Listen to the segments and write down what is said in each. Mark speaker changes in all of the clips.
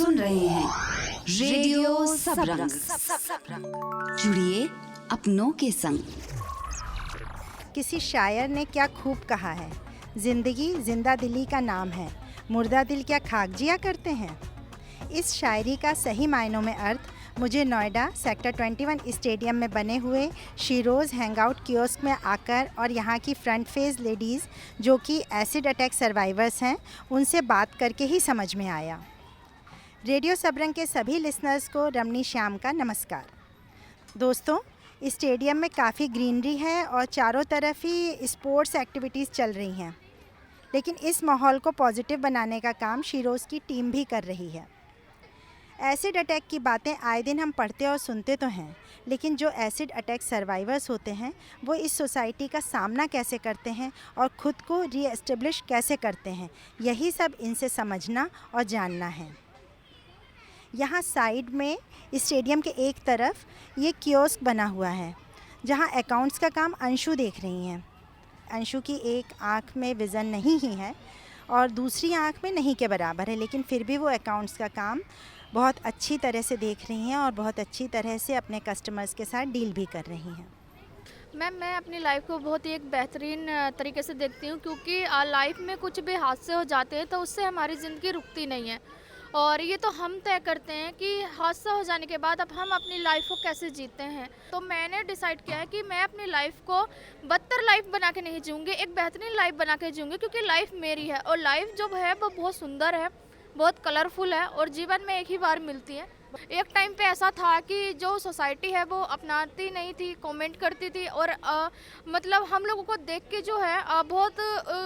Speaker 1: सुन रहे हैं रेडियो सबरंग। जुड़िए अपनों के संग।
Speaker 2: किसी शायर ने क्या खूब कहा है, जिंदगी जिंदा दिली का नाम है, मुर्दा दिल क्या खाक जिया करते हैं। इस शायरी का सही मायनों में अर्थ मुझे नोएडा सेक्टर 21 स्टेडियम में बने हुए शीरोज़ हैंगआउट कियोस्क में आकर और यहाँ की फ्रंट फेज लेडीज़ जो कि एसिड अटैक सर्वाइवर्स हैं उनसे बात करके ही समझ में आया। रेडियो सबरंग के सभी लिसनर्स को रमनी श्याम का नमस्कार। दोस्तों, स्टेडियम में काफ़ी ग्रीनरी है और चारों तरफ ही स्पोर्ट्स एक्टिविटीज़ चल रही हैं, लेकिन इस माहौल को पॉजिटिव बनाने का काम शीरोज़ की टीम भी कर रही है। एसिड अटैक की बातें आए दिन हम पढ़ते और सुनते तो हैं, लेकिन जो एसिड अटैक सर्वाइवर्स होते हैं वो इस सोसाइटी का सामना कैसे करते हैं और ख़ुद को रीएस्टेब्लिश कैसे करते हैं, यही सब इनसे समझना और जानना है। यहाँ साइड में स्टेडियम के एक तरफ ये कियोस्क बना हुआ है जहाँ अकाउंट्स का काम अंशु देख रही हैं। अंशु की एक आँख में विज़न नहीं ही है और दूसरी आँख में नहीं के बराबर है, लेकिन फिर भी वो अकाउंट्स का काम बहुत अच्छी तरह से देख रही हैं और बहुत अच्छी तरह से अपने कस्टमर्स के साथ डील भी कर रही हैं।
Speaker 3: मैम, मैं अपनी लाइफ को बहुत ही एक बेहतरीन तरीके से देखती हूँ, क्योंकि लाइफ में कुछ भी हादसे हो जाते हैं तो उससे हमारी ज़िंदगी रुकती नहीं है और ये तो हम तय करते हैं कि हादसा हो जाने के बाद अब हम अपनी लाइफ को कैसे जीते हैं। तो मैंने डिसाइड किया है कि मैं अपनी लाइफ को बदतर लाइफ बना के नहीं जीऊँगी, एक बेहतरीन लाइफ बना के जीऊँगी, क्योंकि लाइफ मेरी है और लाइफ जो है वो बहुत सुंदर है, बहुत कलरफुल है और जीवन में एक ही बार मिलती है। एक टाइम पे ऐसा था कि जो सोसाइटी है वो अपनाती नहीं थी, कमेंट करती थी और मतलब हम लोगों को देख के जो है बहुत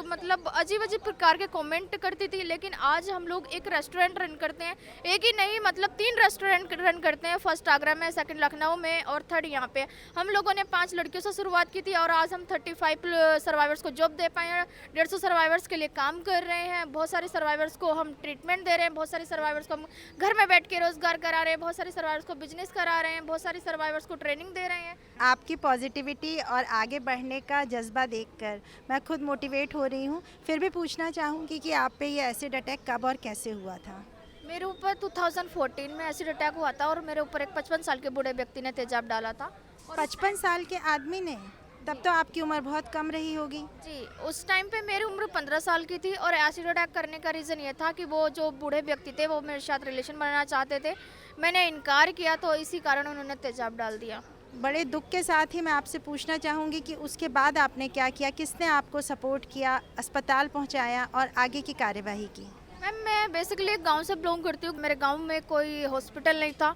Speaker 3: मतलब अजीब अजीब प्रकार के कमेंट करती थी। लेकिन आज हम लोग एक रेस्टोरेंट रन करते हैं, एक ही नहीं मतलब 3 रेस्टोरेंट रन करते हैं। फर्स्ट आगरा में, सेकंड लखनऊ में और थर्ड यहाँ पे। हम लोगों ने 5 लड़कियों से शुरुआत की थी और आज हम 35 सर्वाइवर्स को जॉब दे पाए हैं, 150 सर्वाइवर्स के लिए काम कर रहे हैं, बहुत सारे सर्वाइवर्स को हम ट्रीटमेंट दे रहे हैं, बहुत सारे सर्वाइवर्स को हम घर में बैठ के रोजगार करा रहे हैं, बहुत सारे सर्वाइवर्स को बिजनेस करा रहे हैं, बहुत सारे सर्वाइवर्स को ट्रेनिंग दे रहे हैं।
Speaker 2: आपकी पॉजिटिविटी और आगे बढ़ने का जज्बा देखकर मैं खुद मोटिवेट हो रही हूँ। फिर भी पूछना चाहूँगी कि आप पे ये एसिड अटैक कब और कैसे हुआ था?
Speaker 3: मेरे ऊपर 2014 में एसिड अटैक हुआ था और मेरे ऊपर एक 55 साल के बूढ़े व्यक्ति ने तेजाब डाला था।
Speaker 2: 55 साल के आदमी ने? तब तो आपकी उम्र बहुत कम रही होगी।
Speaker 3: जी, उस टाइम पे मेरी उम्र 15 साल की थी और एसिड अटैक करने का रीज़न ये था कि वो जो बूढ़े व्यक्ति थे वो मेरे साथ रिलेशन बनाना चाहते थे। मैंने इनकार किया तो इसी कारण उन्होंने तेजाब डाल दिया।
Speaker 2: बड़े दुख के साथ ही मैं आपसे पूछना चाहूँगी कि उसके बाद आपने क्या किया, किसने आपको सपोर्ट किया, अस्पताल पहुँचाया और आगे की कार्यवाही की?
Speaker 3: मैम, मैं बेसिकली एक गाँव से बिलोंग करती हूँ। मेरे गाँव में कोई हॉस्पिटल नहीं था,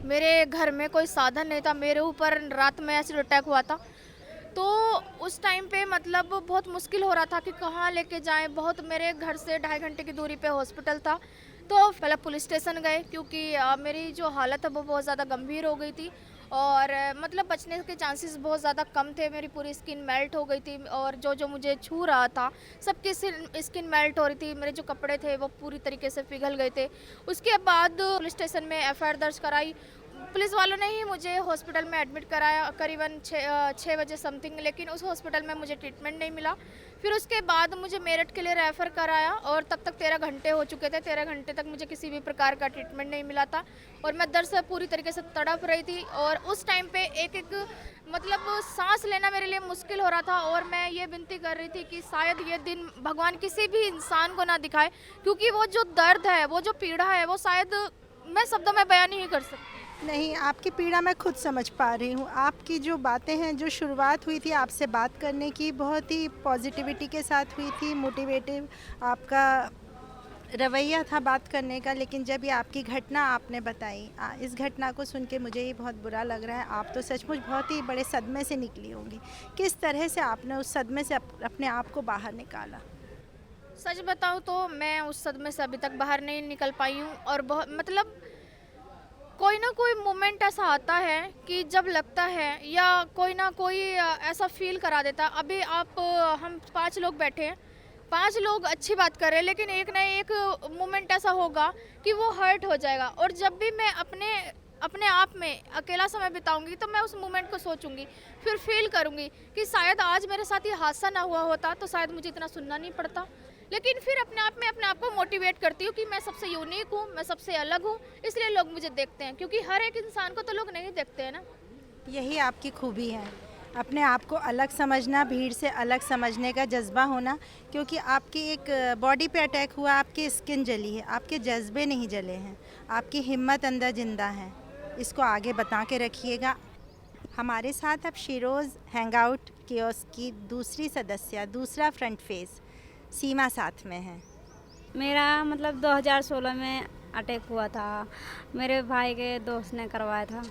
Speaker 3: मेरे घर में कोई साधन नहीं था। मेरे ऊपर रात में एसिड अटैक हुआ था तो उस टाइम पे मतलब बहुत मुश्किल हो रहा था कि कहाँ लेके जाएं। बहुत मेरे घर से 2.5 घंटे की दूरी पे हॉस्पिटल था। तो पहले पुलिस स्टेशन गए क्योंकि मेरी जो हालत है वो बहुत ज़्यादा गंभीर हो गई थी और मतलब बचने के चांसेस बहुत ज़्यादा कम थे। मेरी पूरी स्किन मेल्ट हो गई थी और जो मुझे छू रहा था सबकी स्किन मेल्ट हो रही थी। मेरे जो कपड़े थे वो पूरी तरीके से पिघल गए थे। उसके बाद पुलिस स्टेशन में FIR दर्ज कराई। पुलिस वालों ने ही मुझे हॉस्पिटल में एडमिट कराया करीबन 6 बजे समथिंग, लेकिन उस हॉस्पिटल में मुझे ट्रीटमेंट नहीं मिला। फिर उसके बाद मुझे मेरठ के लिए रेफ़र कराया और तब तक 13 घंटे हो चुके थे। 13 घंटे तक मुझे किसी भी प्रकार का ट्रीटमेंट नहीं मिला था और मैं दर्द से पूरी तरीके से तड़प रही थी और उस टाइम पे एक मतलब सांस लेना मेरे लिए मुश्किल हो रहा था और मैं ये विनती कर रही थी कि शायद ये दिन भगवान किसी भी इंसान को ना दिखाए, क्योंकि वो जो दर्द है, वो जो पीड़ा है, वो शायद मैं शब्दों में बयान नहीं कर सकती।
Speaker 2: नहीं, आपकी पीड़ा मैं खुद समझ पा रही हूँ। आपकी जो बातें हैं, जो शुरुआत हुई थी आपसे बात करने की, बहुत ही पॉजिटिविटी के साथ हुई थी, मोटिवेटिव आपका रवैया था बात करने का। लेकिन जब ये आपकी घटना आपने बताई, इस घटना को सुन के मुझे ही बहुत बुरा लग रहा है। आप तो सचमुच बहुत ही बड़े सदमे से निकली होंगी। किस तरह से आपने उस सदमे से अपने आप को बाहर निकाला?
Speaker 3: सच बताऊँ तो मैं उस सदमे से अभी तक बाहर नहीं निकल पाई हूँ और बहुत मतलब कोई ना कोई मोमेंट ऐसा आता है कि जब लगता है या कोई ना कोई ऐसा फील करा देता। अभी हम 5 लोग बैठे हैं, 5 लोग अच्छी बात कर रहे हैं, लेकिन एक ना एक मोमेंट ऐसा होगा कि वो हर्ट हो जाएगा और जब भी मैं अपने आप में अकेला समय बिताऊंगी तो मैं उस मोमेंट को सोचूंगी, फिर फील करूंगी कि शायद आज मेरे साथ ये हादसा ना हुआ होता तो शायद मुझे इतना सुनना नहीं पड़ता। लेकिन फिर अपने आप को मोटिवेट करती हूँ कि मैं सबसे यूनिक हूँ, मैं सबसे अलग हूँ, इसलिए लोग मुझे देखते हैं, क्योंकि हर एक इंसान को तो लोग नहीं देखते हैं ना।
Speaker 2: यही आपकी खूबी है, अपने आप को अलग समझना, भीड़ से अलग समझने का जज्बा होना। क्योंकि आपकी एक बॉडी पे अटैक हुआ, आपकी स्किन जली है, आपके जज्बे नहीं जले हैं, आपकी हिम्मत अंदर जिंदा है। इसको आगे बता के रखिएगा। हमारे साथ अब शिरोज़ हैंगआउट कियोस्क की दूसरी सदस्य, दूसरा फ्रंट फेस सीमा साथ में है।
Speaker 4: मेरा मतलब 2016 में अटैक हुआ था। मेरे भाई के दोस्त ने करवाया था।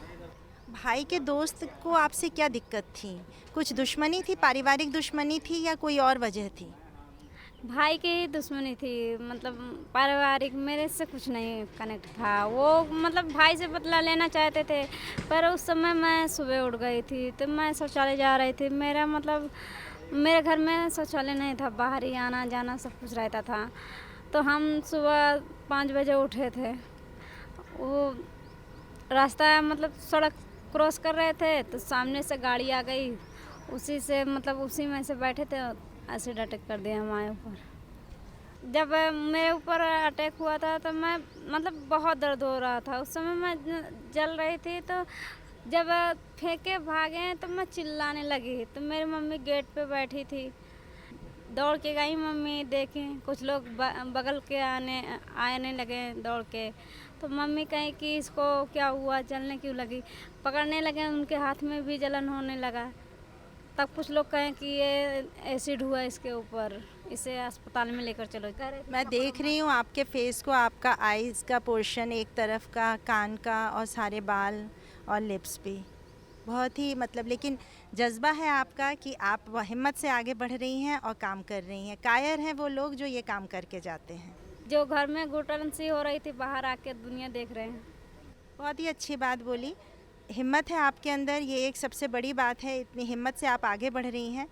Speaker 2: भाई के दोस्त को आपसे क्या दिक्कत थी? कुछ दुश्मनी थी, पारिवारिक दुश्मनी थी या कोई और वजह थी?
Speaker 4: भाई की ही दुश्मनी थी, मतलब पारिवारिक मेरे से कुछ नहीं कनेक्ट था। वो मतलब भाई से बदला लेना चाहते थे, पर उस समय मैं सुबह उठ गई थी तो मैं शौचालय जा रही थी। मेरा मतलब मेरे घर में शौचालय नहीं था, बाहर ही आना जाना सब कुछ रहता था। तो हम सुबह 5 बजे उठे थे। वो रास्ता मतलब सड़क क्रॉस कर रहे थे तो सामने से गाड़ी आ गई, उसी से मतलब उसी में से बैठे थे, एसिड अटैक कर दिया हमारे ऊपर। जब मेरे ऊपर अटैक हुआ था तो मैं मतलब बहुत दर्द हो रहा था। उस समय मैं जल रही थी, तो जब फेंके भागे तो मैं चिल्लाने लगी। तो मेरी मम्मी गेट पे बैठी थी, दौड़ के गई मम्मी, देखें कुछ लोग बगल के आने लगे दौड़ के। तो मम्मी कही कि इसको क्या हुआ, जलने क्यों लगी। पकड़ने लगे, उनके हाथ में भी जलन होने लगा। तब कुछ लोग कहें कि ये एसिड हुआ इसके ऊपर, इसे अस्पताल में लेकर चलो।
Speaker 2: मैं देख रही हूँ आपके फेस को, आपका आईज़ का पोर्शन एक तरफ का, कान का और सारे बाल और लिप्स भी बहुत ही मतलब, लेकिन जज्बा है आपका कि आप हिम्मत से आगे बढ़ रही हैं और काम कर रही हैं। कायर हैं वो लोग जो ये काम करके जाते हैं।
Speaker 4: जो घर में घुटन सी हो रही थी, बाहर आके दुनिया देख रहे हैं।
Speaker 2: बहुत ही अच्छी बात बोली। हिम्मत है आपके अंदर, ये एक सबसे बड़ी बात है। इतनी हिम्मत से आप आगे बढ़ रही हैं।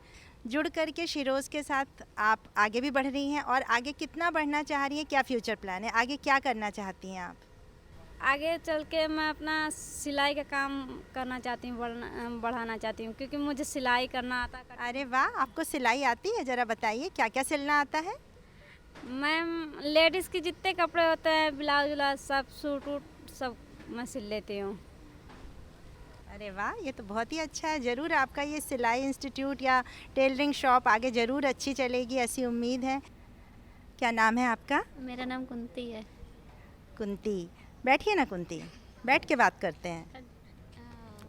Speaker 2: जुड़ कर के शिरोज़ के साथ आप आगे भी बढ़ रही हैं। और आगे कितना बढ़ना चाह रही हैं, क्या फ्यूचर प्लान है, आगे क्या करना चाहती हैं आप?
Speaker 4: आगे चल के मैं अपना सिलाई का काम करना चाहती हूँ, बढ़ाना चाहती हूँ, क्योंकि मुझे सिलाई करना आता है।
Speaker 2: अरे वाह, आपको सिलाई आती है? ज़रा बताइए क्या क्या सिलना आता है?
Speaker 4: मैम लेडीज़ के जितने कपड़े होते हैं, ब्लाउज व्लाउज सब, सूट वूट सब मैं सिल लेती हूँ।
Speaker 2: अरे वाह, ये तो बहुत ही अच्छा है। ज़रूर आपका ये सिलाई इंस्टीट्यूट या टेलरिंग शॉप आगे ज़रूर अच्छी चलेगी, ऐसी उम्मीद है। क्या नाम है आपका?
Speaker 5: मेरा नाम कुंती है।
Speaker 2: कुंती, बैठिए ना कुंती, बैठ के बात करते हैं।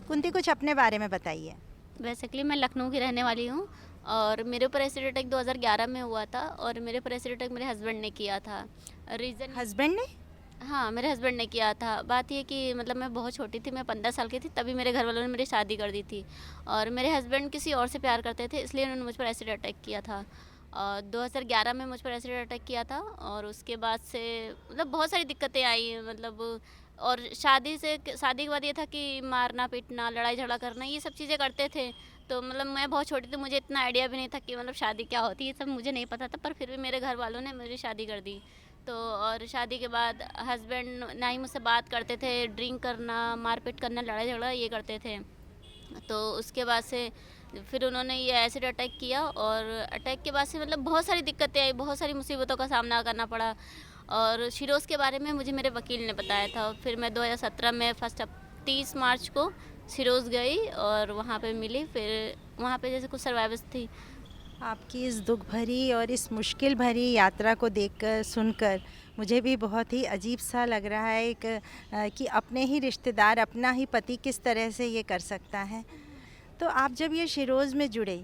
Speaker 2: कुंती, कुछ अपने बारे में बताइए।
Speaker 5: बेसिकली मैं लखनऊ की रहने वाली हूँ और मेरे ऊपर एसिड अटैक 2011 में हुआ था और मेरे ऊपर एसिड अटैक मेरे हस्बैंड ने किया था। रीज़न
Speaker 2: हस्बैंड ने?
Speaker 5: हाँ, मेरे हस्बैंड ने किया था। बात ये कि मतलब मैं बहुत छोटी थी, मैं 15 साल की थी, तभी मेरे घर वालों ने मेरी शादी कर दी थी और मेरे हस्बैंड किसी और से प्यार करते थे, इसलिए उन्होंने मुझ पर एसिड अटैक किया था। 2011 में मुझ पर एसिड अटैक किया था और उसके बाद से मतलब बहुत सारी दिक्कतें आई, मतलब और शादी के बाद ये था कि मारना पीटना, लड़ाई झगड़ा करना, ये सब चीज़ें करते थे। तो मतलब मैं बहुत छोटी थी, मुझे इतना आइडिया भी नहीं था कि मतलब शादी क्या होती है, ये सब मुझे नहीं पता था, पर फिर भी मेरे घर वालों ने मेरी शादी कर दी। तो और शादी के बाद हस्बैंड ना ही मुझसे बात करते थे, ड्रिंक करना, मारपीट करना, लड़ाई झगड़ा ये करते थे। तो उसके बाद से फिर उन्होंने ये एसिड अटैक किया और अटैक के बाद से मतलब बहुत सारी दिक्कतें आई, बहुत सारी मुसीबतों का सामना करना पड़ा। और शिरोज़ के बारे में मुझे मेरे वकील ने बताया था। फिर मैं 2017 में 30 मार्च को शिरोज़ गई और वहाँ पे मिली। फिर वहाँ पे जैसे कुछ सर्वाइवर्स थी।
Speaker 2: आपकी इस दुख भरी और इस मुश्किल भरी यात्रा को देखकर, सुनकर मुझे भी बहुत ही अजीब सा लग रहा है कि अपने ही रिश्तेदार, अपना ही पति किस तरह से ये कर सकता है। तो आप जब ये शिरोज़ में जुड़े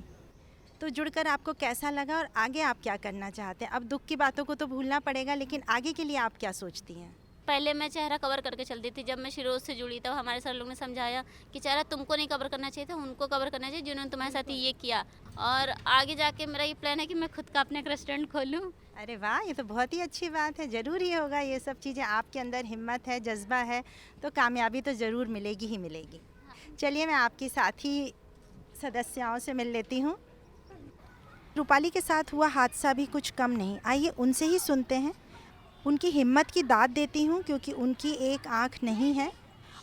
Speaker 2: तो जुड़कर आपको कैसा लगा और आगे आप क्या करना चाहते हैं? अब दुख की बातों को तो भूलना पड़ेगा, लेकिन आगे के लिए आप क्या सोचती हैं?
Speaker 5: पहले मैं चेहरा कवर करके चलती थी। जब मैं शिरोज़ से जुड़ी तब हमारे सर लोग ने समझाया कि चेहरा तुमको नहीं कवर करना चाहिए था, उनको कवर करना चाहिए जिन्होंने तुम्हारे साथ ये किया। और आगे जाके मेरा ये प्लान है कि मैं खुद का अपना एक रेस्टोरेंट खोलूँ।
Speaker 2: अरे वाह, ये तो बहुत ही अच्छी बात है। ज़रूर ही होगा ये सब चीज़ें। आपके अंदर हिम्मत है, जज्बा है, तो कामयाबी तो ज़रूर मिलेगी ही मिलेगी। चलिए मैं आपकी साथी सदस्याओं से मिल लेती हूँ। रूपाली के साथ हुआ हादसा भी कुछ कम नहीं, आइए उनसे ही सुनते हैं। उनकी हिम्मत की दाद देती हूँ क्योंकि उनकी एक आँख नहीं है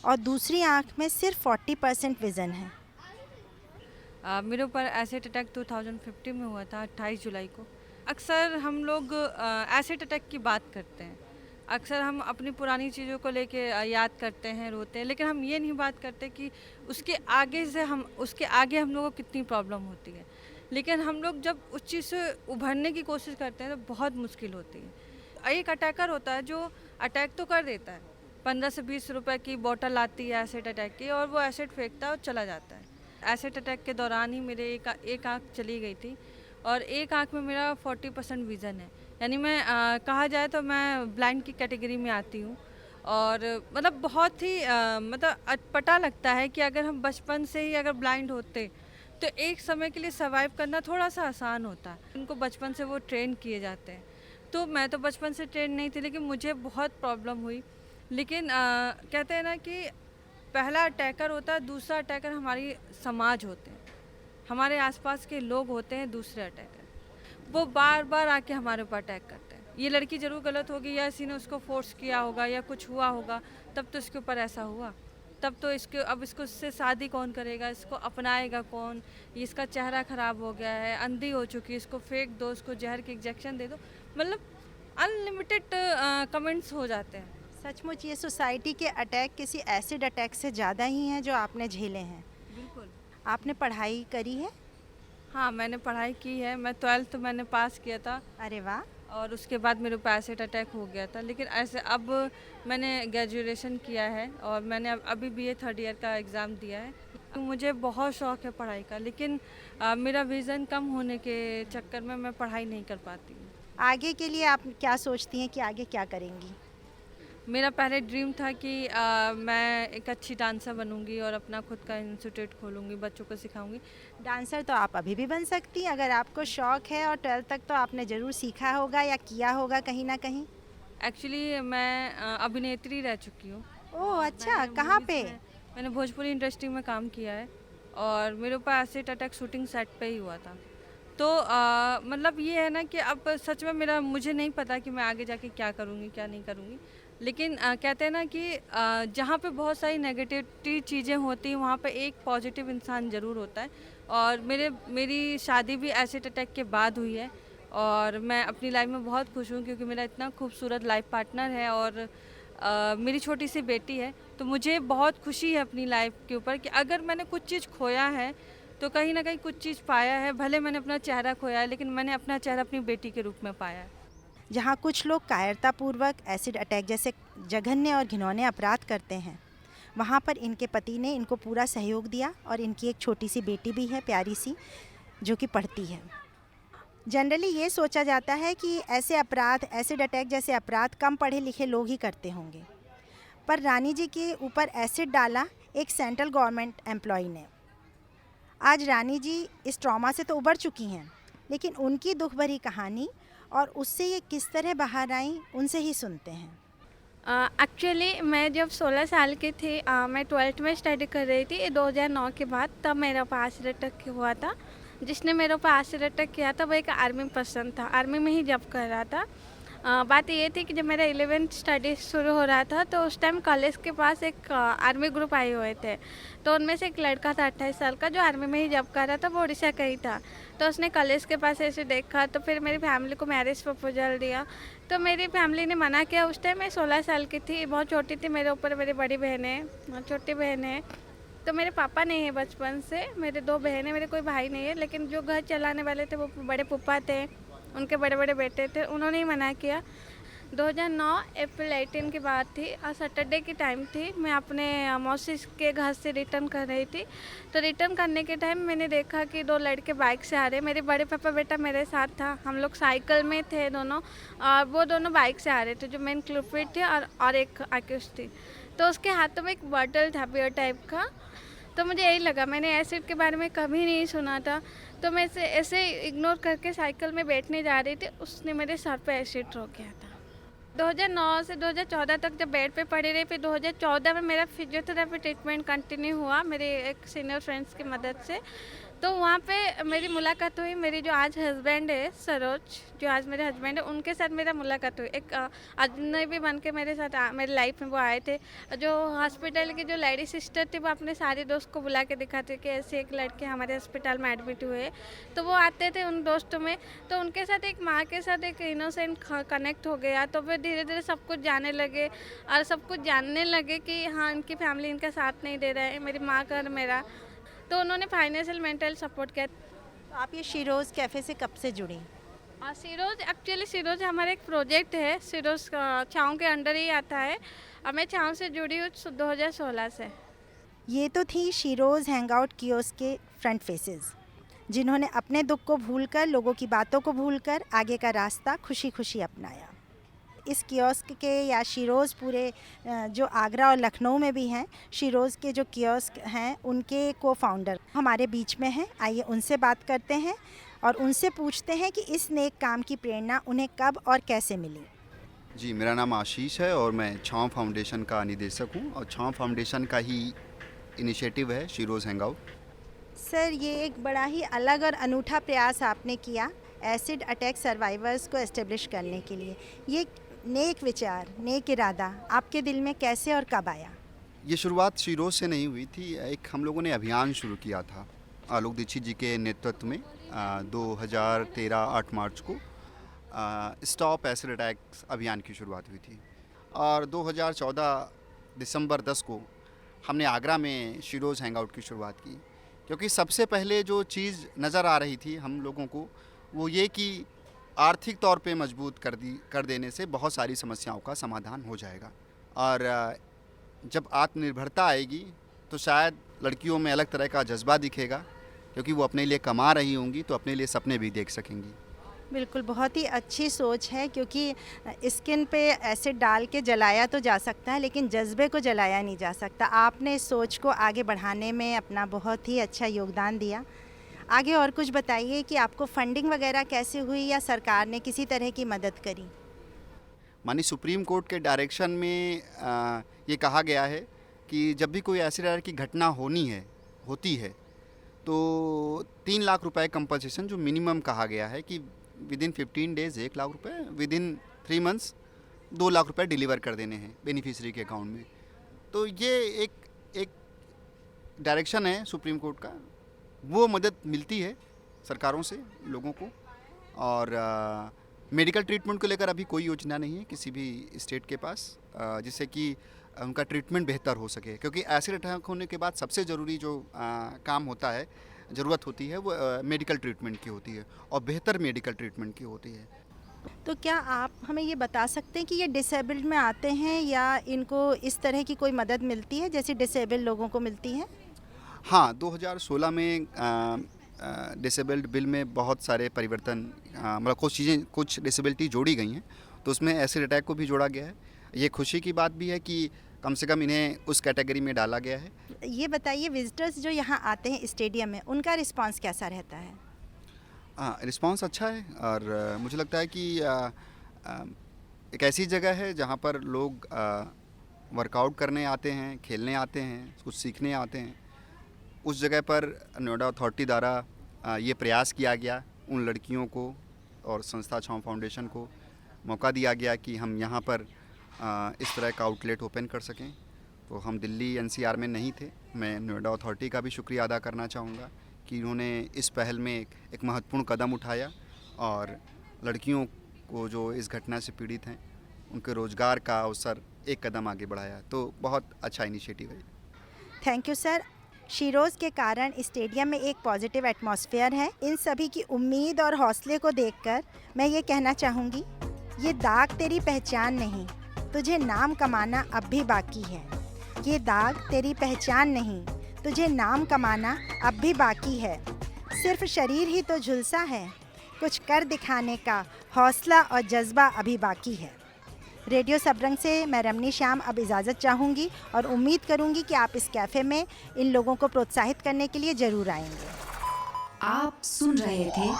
Speaker 2: और दूसरी आँख में सिर्फ 40% विज़न है।
Speaker 6: मेरे ऊपर एसिड अटैक 2015 में हुआ था, 28 जुलाई को। अक्सर हम लोग एसिड अटैक की बात करते हैं। अक्सर हम अपनी पुरानी चीज़ों को लेके याद करते हैं, रोते हैं, लेकिन हम ये नहीं बात करते कि उसके आगे हम लोगों को कितनी प्रॉब्लम होती है। लेकिन हम लोग जब उस चीज़ से उभरने की कोशिश करते हैं तो बहुत मुश्किल होती है। एक अटैकर होता है जो अटैक तो कर देता है, 15 से 20 रुपए की बोतल आती है एसिड अटैक की, और वो एसिड फेंकता है और चला जाता है। एसिड अटैक के दौरान ही मेरे एक आँख चली गई थी, और एक आँख में मेरा 40% विज़न है, यानी मैं कहा जाए तो मैं ब्लाइंड की कैटेगरी में आती हूँ। और मतलब बहुत ही मतलब अटपटा लगता है कि अगर हम बचपन से ही अगर ब्लाइंड होते तो एक समय के लिए सर्वाइव करना थोड़ा सा आसान होता है। उनको बचपन से वो ट्रेन किए जाते हैं, तो मैं तो बचपन से ट्रेन नहीं थी, लेकिन मुझे बहुत प्रॉब्लम हुई। लेकिन कहते हैं ना कि पहला अटैकर होता है, दूसरा अटैकर हमारी समाज होते हैं, हमारे आसपास के लोग होते हैं दूसरे अटैकर। वो बार बार आके हमारे ऊपर अटैक करते हैं। ये लड़की ज़रूर गलत होगी, या किसी ने उसको फोर्स किया होगा, या कुछ हुआ होगा, तब तो इसके ऊपर ऐसा हुआ। तब तो अब इससे शादी कौन करेगा, इसको अपनाएगा कौन, इसका चेहरा ख़राब हो गया है, अंधी हो चुकी है, इसको फेंक दो, इसको जहर के इंजेक्शन दे दो। मतलब अनलिमिटेड कमेंट्स हो जाते हैं।
Speaker 2: सचमुच ये सोसाइटी के अटैक किसी एसिड अटैक से ज़्यादा ही हैं जो आपने झेले हैं।
Speaker 6: बिल्कुल।
Speaker 2: आपने पढ़ाई करी है?
Speaker 6: हाँ, मैंने पढ़ाई की है। मैं 12th मैंने पास किया था,
Speaker 2: अरे वाह।
Speaker 6: और उसके बाद मेरे ऊपर एसिड अटैक हो गया था। लेकिन ऐसे अब मैंने ग्रेजुएशन किया है, और मैंने अभी BA 3rd ईयर का एग्ज़ाम दिया है। मुझे बहुत शौक़ है पढ़ाई का, लेकिन मेरा विज़न कम होने के चक्कर में मैं पढ़ाई नहीं कर पाती हूँ।
Speaker 2: आगे के लिए आप क्या सोचती हैं कि आगे क्या करेंगी?
Speaker 6: मेरा पहले ड्रीम था कि मैं एक अच्छी डांसर बनूंगी और अपना खुद का इंस्टीट्यूट खोलूंगी, बच्चों को सिखाऊंगी।
Speaker 2: डांसर तो आप अभी भी बन सकती हैं अगर आपको शौक़ है, और 12th तक तो आपने ज़रूर सीखा होगा या किया होगा कहीं ना कहीं।
Speaker 6: एक्चुअली मैं अभिनेत्री रह चुकी हूँ।
Speaker 2: ओह अच्छा, कहाँ पे?
Speaker 6: मैंने भोजपुरी इंडस्ट्री में काम किया है, और मेरे ऊपर एसिड अटैक शूटिंग सेट पे ही हुआ था। तो मतलब ये है ना कि अब सच में मुझे नहीं पता कि मैं आगे जाके क्या करूँगी क्या नहीं करूँगी। लेकिन कहते हैं ना कि जहाँ पे बहुत सारी नेगेटिविटी चीज़ें होती हैं, वहाँ पे एक पॉजिटिव इंसान ज़रूर होता है। और मेरी शादी भी एसिड अटैक के बाद हुई है, और मैं अपनी लाइफ में बहुत खुश हूँ, क्योंकि मेरा इतना खूबसूरत लाइफ पार्टनर है, और मेरी छोटी सी बेटी है। तो मुझे बहुत खुशी है अपनी लाइफ के ऊपर कि अगर मैंने कुछ चीज़ खोया है तो कहीं ना कहीं कुछ चीज़ पाया है। भले मैंने अपना चेहरा खोया है, लेकिन मैंने अपना चेहरा अपनी बेटी के रूप में पाया है।
Speaker 2: जहाँ कुछ लोग कायरतापूर्वक एसिड अटैक जैसे जघन्य और घिनौने अपराध करते हैं, वहाँ पर इनके पति ने इनको पूरा सहयोग दिया, और इनकी एक छोटी सी बेटी भी है प्यारी सी, जो कि पढ़ती है। जनरली ये सोचा जाता है कि ऐसे अपराध, एसिड अटैक जैसे अपराध कम पढ़े लिखे लोग ही करते होंगे, पर रानी जी के ऊपर एसिड डाला एक सेंट्रल गवर्नमेंट एम्प्लॉई ने। आज रानी जी इस ट्रॉमा से तो उबर चुकी हैं, लेकिन उनकी दुख भरी कहानी और उससे ये किस तरह बाहर आई, उनसे ही सुनते हैं।
Speaker 7: एक्चुअली मैं जब 16 साल की थी, मैं 12th में स्टडी कर रही थी 2009 के बाद। तब मेरा ऊपर एसिड अटैक हुआ था। जिसने मेरे ऊपर एसिड अटैक किया था वो एक आर्मी पर्सन था, आर्मी में ही जॉब कर रहा था। बात ये थी कि जब मेरा 11th स्टडी शुरू हो रहा था, तो उस टाइम कॉलेज के पास एक आर्मी ग्रुप आए हुए थे। तो उनमें से एक लड़का था 28 साल का, जो आर्मी में ही जॉब कर रहा था, वो उड़ीसा का ही था। तो उसने कॉलेज के पास ऐसे देखा, तो फिर मेरी फैमिली को मैरिज प्रपोजल दिया। तो मेरी फैमिली ने मना किया। उस टाइम मैं 16 साल की थी, बहुत छोटी थी। मेरे ऊपर मेरी बड़ी बहन है, छोटी बहन है। तो मेरे पापा नहीं है बचपन से, मेरे 2 बहनें, मेरे कोई भाई नहीं है। लेकिन जो घर चलाने वाले थे वो बड़े पुप्पा थे, उनके बड़े बड़े बेटे थे, उन्होंने ही मना किया। 2009 अप्रैल 18 की बात थी, और सैटरडे की टाइम थी। मैं अपने मौसी के घर से रिटर्न कर रही थी। तो रिटर्न करने के टाइम मैंने देखा कि 2 लड़के बाइक से आ रहे। मेरे बड़े पापा बेटा मेरे साथ था, हम लोग साइकिल में थे दोनों, और वो दोनों बाइक से आ रहे थे। जो मेन क्लूपिट थे और एक आकुश थी। तो उसके हाथों में एक बॉटल था बियर टाइप का। तो मुझे यही लगा, मैंने एसिड के बारे में कभी नहीं सुना था। तो मैं ऐसे इग्नोर करके साइकिल में बैठने जा रही थी, उसने मेरे सर पे एसिड रोक गया था। 2009 से 2014 तक जब बेड पे पड़ी रही, फिर 2014 में मेरा फिजियोथेरेपी ट्रीटमेंट कंटिन्यू हुआ मेरे एक सीनियर फ्रेंड्स की मदद से। तो वहाँ पे मेरी मुलाकात हुई, मेरी जो आज हस्बैंड है सरोज, जो आज मेरे हस्बैंड है, उनके साथ मेरा मुलाकात हुई। एक अजनबी बन के मेरे साथ मेरे लाइफ में वो आए थे। जो हॉस्पिटल की जो लेडी सिस्टर थी वो अपने सारे दोस्त को बुला के दिखाते कि ऐसे एक लड़के हमारे हॉस्पिटल में एडमिट हुए। तो वो आते थे उन दोस्तों में, तो उनके साथ एक माँ के साथ एक इनोसेंट कनेक्ट हो गया। तो फिर धीरे धीरे सब कुछ जाने लगे और सब कुछ जानने लगे कि हाँ इनकी फैमिली इनका साथ नहीं दे रहा है, मेरी माँ का और मेरा। तो उन्होंने फाइनेंशियल मेंटल सपोर्ट किया।
Speaker 2: तो आप ये शिरोज़ कैफ़े से कब से जुड़ी?
Speaker 7: सिरोज एक्चुअली सिरोज हमारा एक प्रोजेक्ट है, सिरोज छाँव के अंडर ही आता है और मैं छाँव से जुड़ी हूँ 2016 से।
Speaker 2: ये तो थी शिरोज़ हैंगआउट कियोस्क के फ्रंट फेसेस, जिन्होंने अपने दुख को भूलकर, लोगों की बातों को भूलकर आगे का रास्ता खुशी खुशी अपनाया। इस कियोस्क के या शिरोज़ पूरे जो आगरा और लखनऊ में भी हैं, शिरोज़ के जो कियोस्क हैं उनके को फाउंडर हमारे बीच में हैं। आइए उनसे बात करते हैं और उनसे पूछते हैं कि इस नेक काम की प्रेरणा उन्हें कब और कैसे मिली।
Speaker 8: जी, मेरा नाम आशीष है और मैं छाँव फाउंडेशन का निदेशक हूँ और छाँव फाउंडेशन का ही इनिशिएटिव है शिरोज़ हैंगआउट।
Speaker 2: सर, ये एक बड़ा ही अलग और अनूठा प्रयास आपने किया एसिड अटैक सर्वाइवर्स को एस्टेब्लिश करने के लिए। ये नेक विचार, नेक इरादा आपके दिल में कैसे और कब आया?
Speaker 8: ये शुरुआत शिरोज़ से नहीं हुई थी। एक हम लोगों ने अभियान शुरू किया था आलोक दीक्षित जी के नेतृत्व में 2013 8 मार्च को स्टॉप एसिड अटैक्स अभियान की शुरुआत हुई थी और 2014 दिसंबर 10 को हमने आगरा में शिरोज़ हैंगआउट की शुरुआत की। क्योंकि सबसे पहले जो चीज़ नज़र आ रही थी हम लोगों को वो ये कि आर्थिक तौर पे मजबूत कर देने से बहुत सारी समस्याओं का समाधान हो जाएगा और जब आत्मनिर्भरता आएगी तो शायद लड़कियों में अलग तरह का जज्बा दिखेगा, क्योंकि वो अपने लिए कमा रही होंगी तो अपने लिए सपने भी देख सकेंगी।
Speaker 2: बिल्कुल, बहुत ही अच्छी सोच है, क्योंकि स्किन पे एसिड डाल के जलाया तो जा सकता है लेकिन जज्बे को जलाया नहीं जा सकता। आपने इस सोच को आगे बढ़ाने में अपना बहुत ही अच्छा योगदान दिया। आगे और कुछ बताइए कि आपको फंडिंग वगैरह कैसे हुई या सरकार ने किसी तरह की मदद करी?
Speaker 8: माननीय सुप्रीम कोर्ट के डायरेक्शन में ये कहा गया है कि जब भी कोई एसिड अटैक की घटना होती है तो 3 लाख रुपए कंपनसेशन जो मिनिमम कहा गया है कि विद इन 15 डेज़ 1 लाख रुपए, विद इन 3 मंथ्स 2 लाख रुपए डिलीवर कर देने हैं बेनिफिशरी के अकाउंट में। तो ये एक डायरेक्शन है सुप्रीम कोर्ट का, वो मदद मिलती है सरकारों से लोगों को। और मेडिकल ट्रीटमेंट को लेकर अभी कोई योजना नहीं है किसी भी स्टेट के पास जिससे कि उनका ट्रीटमेंट बेहतर हो सके, क्योंकि एसिड अटैक होने के बाद सबसे ज़रूरी जो काम होता है, ज़रूरत होती है, वो मेडिकल ट्रीटमेंट की होती है और बेहतर मेडिकल ट्रीटमेंट की होती है।
Speaker 2: तो क्या आप हमें ये बता सकते हैं कि ये डिसेबल्ड में आते हैं या इनको इस तरह की कोई मदद मिलती है जैसे डिसेबल्ड लोगों को मिलती है?
Speaker 8: हाँ, 2016 में डिसेबल्ड बिल में बहुत सारे परिवर्तन, मतलब कुछ डिसेबिलिटी जोड़ी गई हैं, तो उसमें एसिड अटैक को भी जोड़ा गया है। ये खुशी की बात भी है कि कम से कम इन्हें उस कैटेगरी में डाला गया है।
Speaker 2: ये बताइए, विजिटर्स जो यहाँ आते हैं स्टेडियम में, उनका रिस्पांस कैसा रहता है?
Speaker 8: रिस्पांस अच्छा है और मुझे लगता है कि एक ऐसी जगह है जहाँ पर लोग वर्कआउट करने आते हैं, खेलने आते हैं, कुछ सीखने आते हैं। उस जगह पर नोएडा अथॉरिटी द्वारा ये प्रयास किया गया, उन लड़कियों को और संस्था छाँव फाउंडेशन को मौका दिया गया कि हम यहाँ पर इस तरह का आउटलेट ओपन कर सकें। तो हम दिल्ली एनसीआर में नहीं थे। मैं नोएडा अथॉरिटी का भी शुक्रिया अदा करना चाहूँगा कि उन्होंने इस पहल में एक महत्वपूर्ण कदम उठाया और लड़कियों को जो इस घटना से पीड़ित हैं उनके रोज़गार का अवसर एक कदम आगे बढ़ाया। तो बहुत अच्छा इनिशिएटिव है।
Speaker 2: Thank you sir. शिरोज़ के कारण स्टेडियम में एक पॉजिटिव एटमॉस्फेयर है। इन सभी की उम्मीद और हौसले को देखकर मैं ये कहना चाहूँगी, ये दाग तेरी पहचान नहीं, तुझे नाम कमाना अब भी बाकी है। ये दाग तेरी पहचान नहीं, तुझे नाम कमाना अब भी बाकी है। सिर्फ शरीर ही तो झुलसा है, कुछ कर दिखाने का हौसला और जज्बा अभी बाकी है। रेडियो सबरंग से मैं रमनी श्याम अब इजाज़त चाहूँगी और उम्मीद करूँगी कि आप इस कैफ़े में इन लोगों को प्रोत्साहित करने के लिए ज़रूर आएंगे।
Speaker 1: आप सुन रहे थे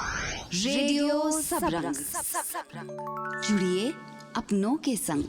Speaker 1: रेडियो सबरंग। जुड़िए अपनों के संग।